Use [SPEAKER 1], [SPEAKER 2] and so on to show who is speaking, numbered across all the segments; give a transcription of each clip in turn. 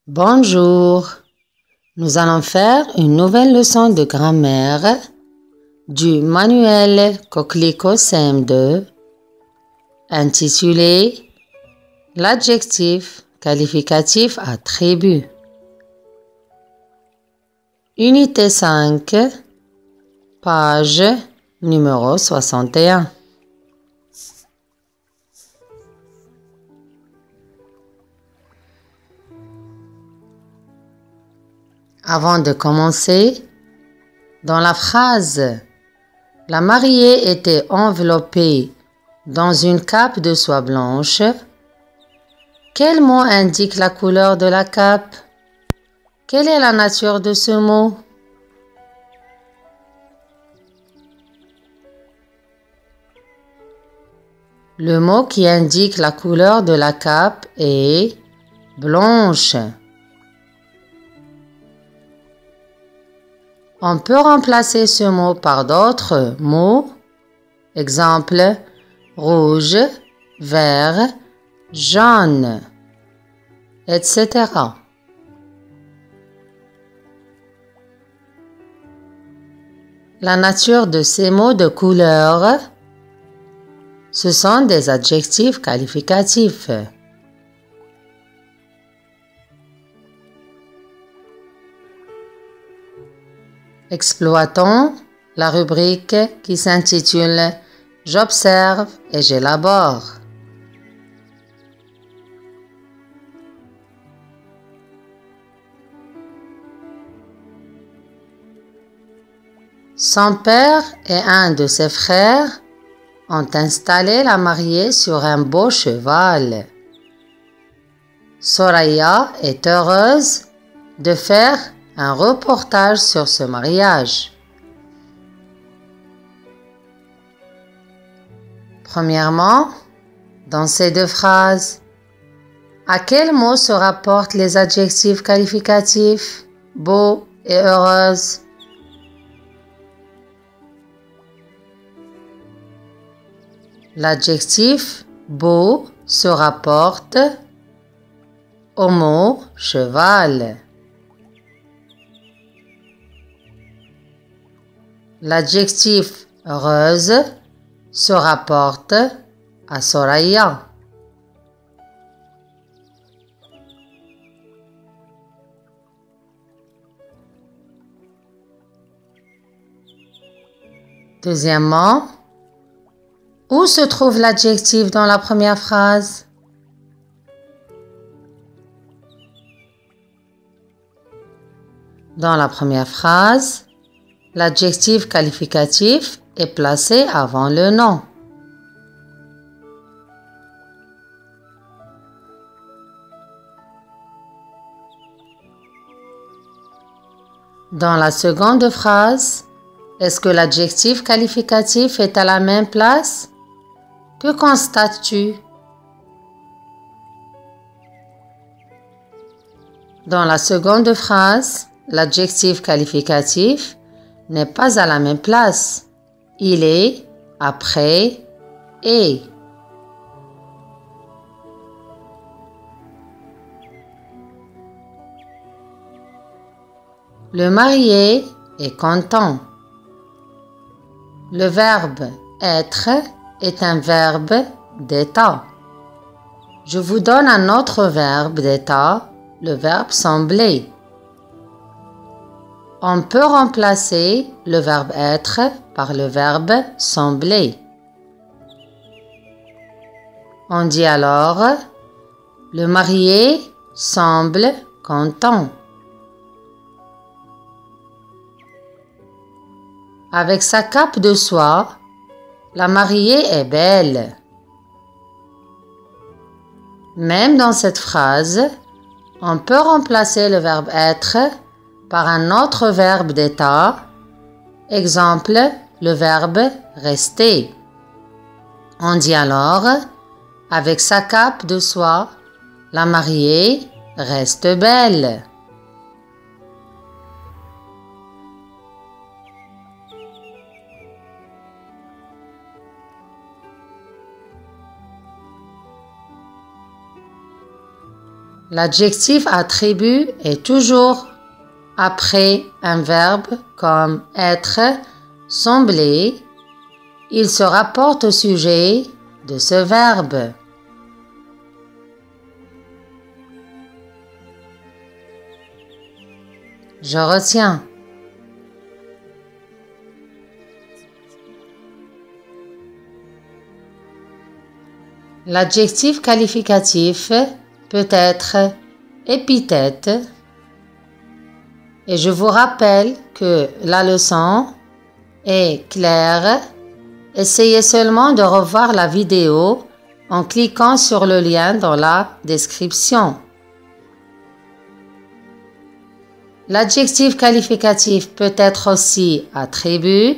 [SPEAKER 1] Bonjour, nous allons faire une nouvelle leçon de grammaire du manuel Coquelicot CM2 intitulé L'adjectif qualificatif attribut. Unité 5, page numéro 61. Avant de commencer, dans la phrase « La mariée était enveloppée dans une cape de soie blanche », quel mot indique la couleur de la cape? Quelle est la nature de ce mot? Le mot qui indique la couleur de la cape est blanche. On peut remplacer ce mot par d'autres mots. Exemple, rouge, vert, jaune, etc. La nature de ces mots de couleur, ce sont des adjectifs qualificatifs. Exploitons la rubrique qui s'intitule « J'observe et j'élabore ». Son père et un de ses frères ont installé la mariée sur un beau cheval. Soraya est heureuse de faire un reportage sur ce mariage. Premièrement, dans ces deux phrases, à quel mot se rapportent les adjectifs qualificatifs beau et heureuse? L'adjectif beau se rapporte au mot cheval. L'adjectif heureuse se rapporte à Soraya. Deuxièmement, où se trouve l'adjectif dans la première phrase? Dans la première phrase, l'adjectif qualificatif est placé avant le nom. Dans la seconde phrase, est-ce que l'adjectif qualificatif est à la même place? Que constates-tu? Dans la seconde phrase, l'adjectif qualificatif n'est pas à la même place. Il est après et. Le marié est content. Le verbe être est un verbe d'état. Je vous donne un autre verbe d'état, le verbe sembler. On peut remplacer le verbe être par le verbe sembler. On dit alors « Le marié semble content ». Avec sa cape de soie, la mariée est belle. Même dans cette phrase, on peut remplacer le verbe être par un autre verbe d'état. Exemple, le verbe rester. On dit alors, avec sa cape de soie, la mariée reste belle. L'adjectif attribut est toujours après un verbe comme être, sembler. Il se rapporte au sujet de ce verbe. Je retiens. L'adjectif qualificatif peut être épithète. Et je vous rappelle que la leçon est claire. Essayez seulement de revoir la vidéo en cliquant sur le lien dans la description. L'adjectif qualificatif peut être aussi attribut.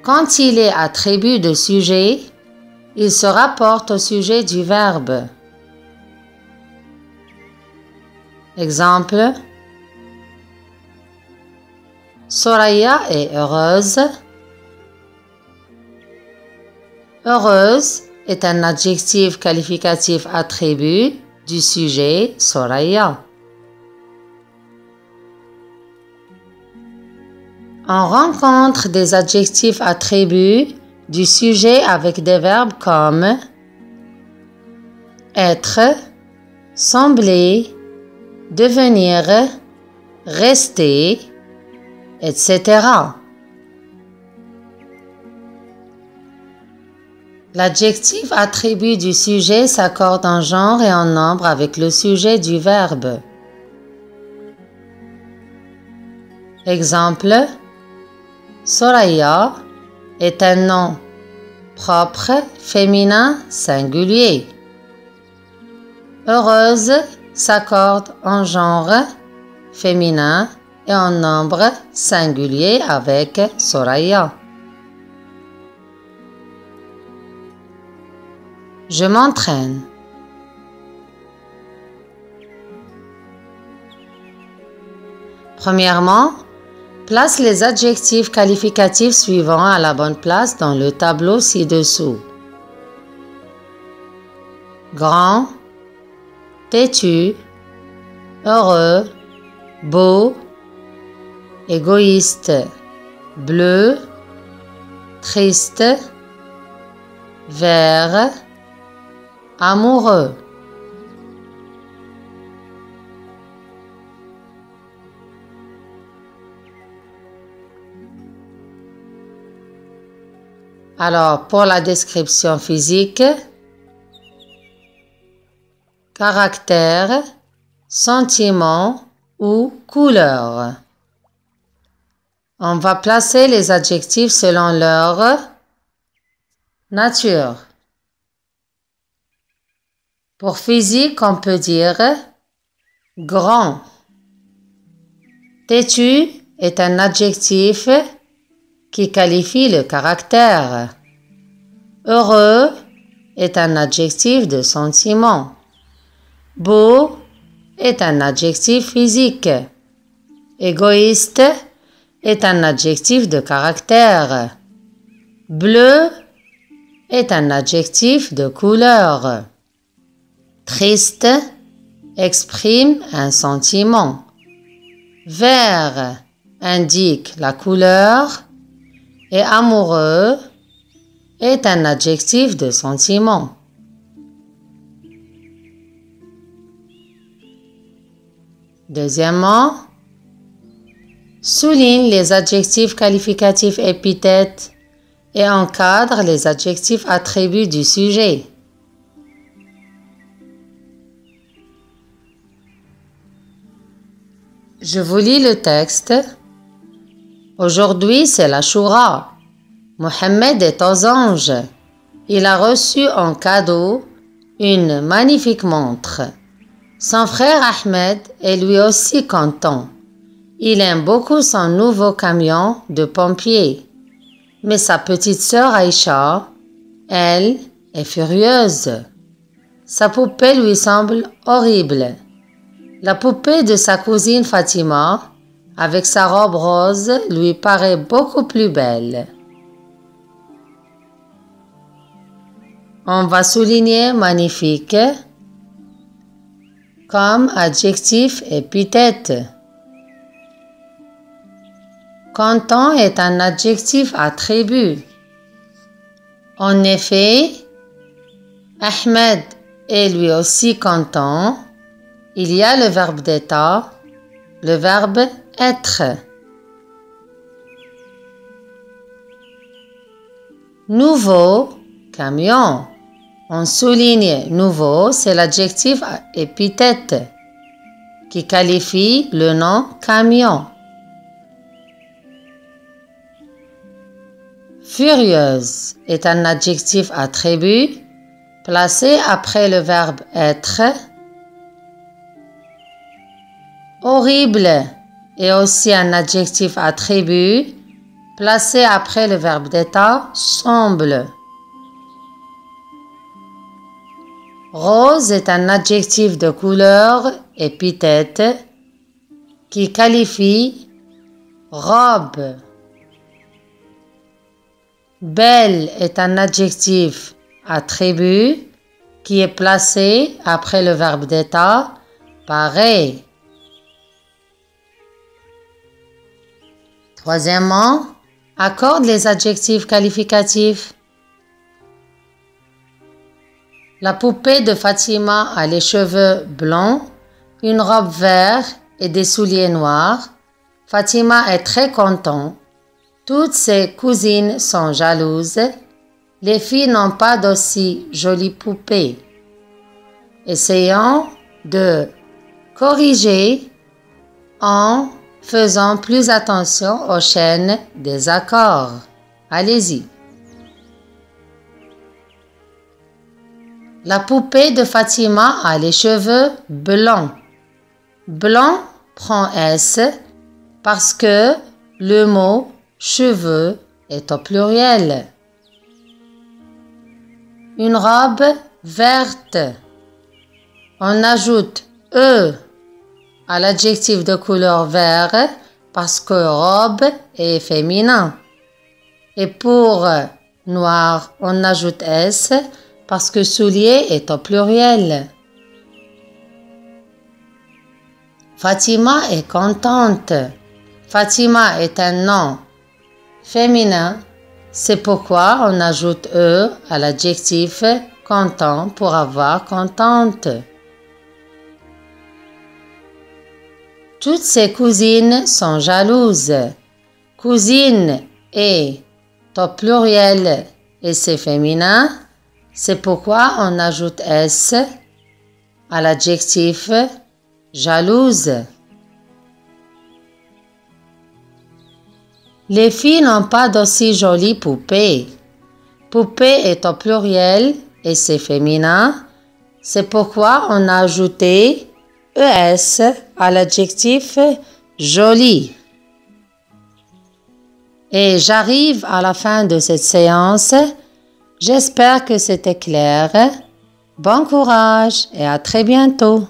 [SPEAKER 1] Quand il est attribut de sujet, il se rapporte au sujet du verbe. Exemple. Soraya est heureuse. Heureuse est un adjectif qualificatif attribut du sujet Soraya. On rencontre des adjectifs attributs du sujet avec des verbes comme être, sembler, devenir, rester, etc. L'adjectif attribut du sujet s'accorde en genre et en nombre avec le sujet du verbe. Exemple. Soraya est un nom propre, féminin, singulier. Heureuse s'accorde en genre féminin et en nombre singulier avec Soraya. Je m'entraîne. Premièrement, place les adjectifs qualificatifs suivants à la bonne place dans le tableau ci-dessous. Grand, têtu, heureux, beau, égoïste, bleu, triste, vert, amoureux. Alors, pour la description physique, caractère, sentiment ou couleur. On va placer les adjectifs selon leur nature. Pour physique, on peut dire grand. Têtu est un adjectif qui qualifie le caractère. Heureux est un adjectif de sentiment. Beau est un adjectif physique. Égoïste est un adjectif de caractère. Bleu est un adjectif de couleur. Triste exprime un sentiment. Vert indique la couleur et amoureux est un adjectif de sentiment. Deuxièmement, souligne les adjectifs qualificatifs épithètes et encadre les adjectifs attributs du sujet. Je vous lis le texte. Aujourd'hui, c'est la Shura. Mohammed est aux anges. Il a reçu en cadeau une magnifique montre. Son frère Ahmed est lui aussi content. Il aime beaucoup son nouveau camion de pompiers. Mais sa petite sœur Aïcha, elle, est furieuse. Sa poupée lui semble horrible. La poupée de sa cousine Fatima, avec sa robe rose, lui paraît beaucoup plus belle. On va souligner magnifique comme adjectif épithète. Content est un adjectif attribut. En effet, Ahmed est lui aussi content. Il y a le verbe d'état, le verbe être. Nouveau, camion. On souligne nouveau, c'est l'adjectif épithète qui qualifie le nom camion. Furieuse est un adjectif attribut placé après le verbe être. Horrible est aussi un adjectif attribut placé après le verbe d'état semble. Rose est un adjectif de couleur épithète qui qualifie robe. Belle est un adjectif attribut qui est placé après le verbe d'état pareil. Troisièmement, accorde les adjectifs qualificatifs. La poupée de Fatima a les cheveux blonds, une robe verte et des souliers noirs. Fatima est très contente. Toutes ses cousines sont jalouses. Les filles n'ont pas d'aussi jolies poupées. Essayons de corriger en faisant plus attention aux chaînes des accords. Allez-y. La poupée de Fatima a les cheveux blancs. Blanc prend S parce que le mot cheveux est au pluriel. Une robe verte. On ajoute E à l'adjectif de couleur vert parce que robe est féminin. Et pour noir, on ajoute S parce que soulier est au pluriel. Fatima est contente. Fatima est un nom féminin. C'est pourquoi on ajoute E à l'adjectif content pour avoir contente. Toutes ses cousines sont jalouses. Cousine est au pluriel et c'est féminin. C'est pourquoi on ajoute S à l'adjectif jalouse. Les filles n'ont pas d'aussi jolies poupées. Poupée est au pluriel et c'est féminin. C'est pourquoi on a ajouté ES à l'adjectif jolie. Et j'arrive à la fin de cette séance. J'espère que c'était clair. Bon courage et à très bientôt.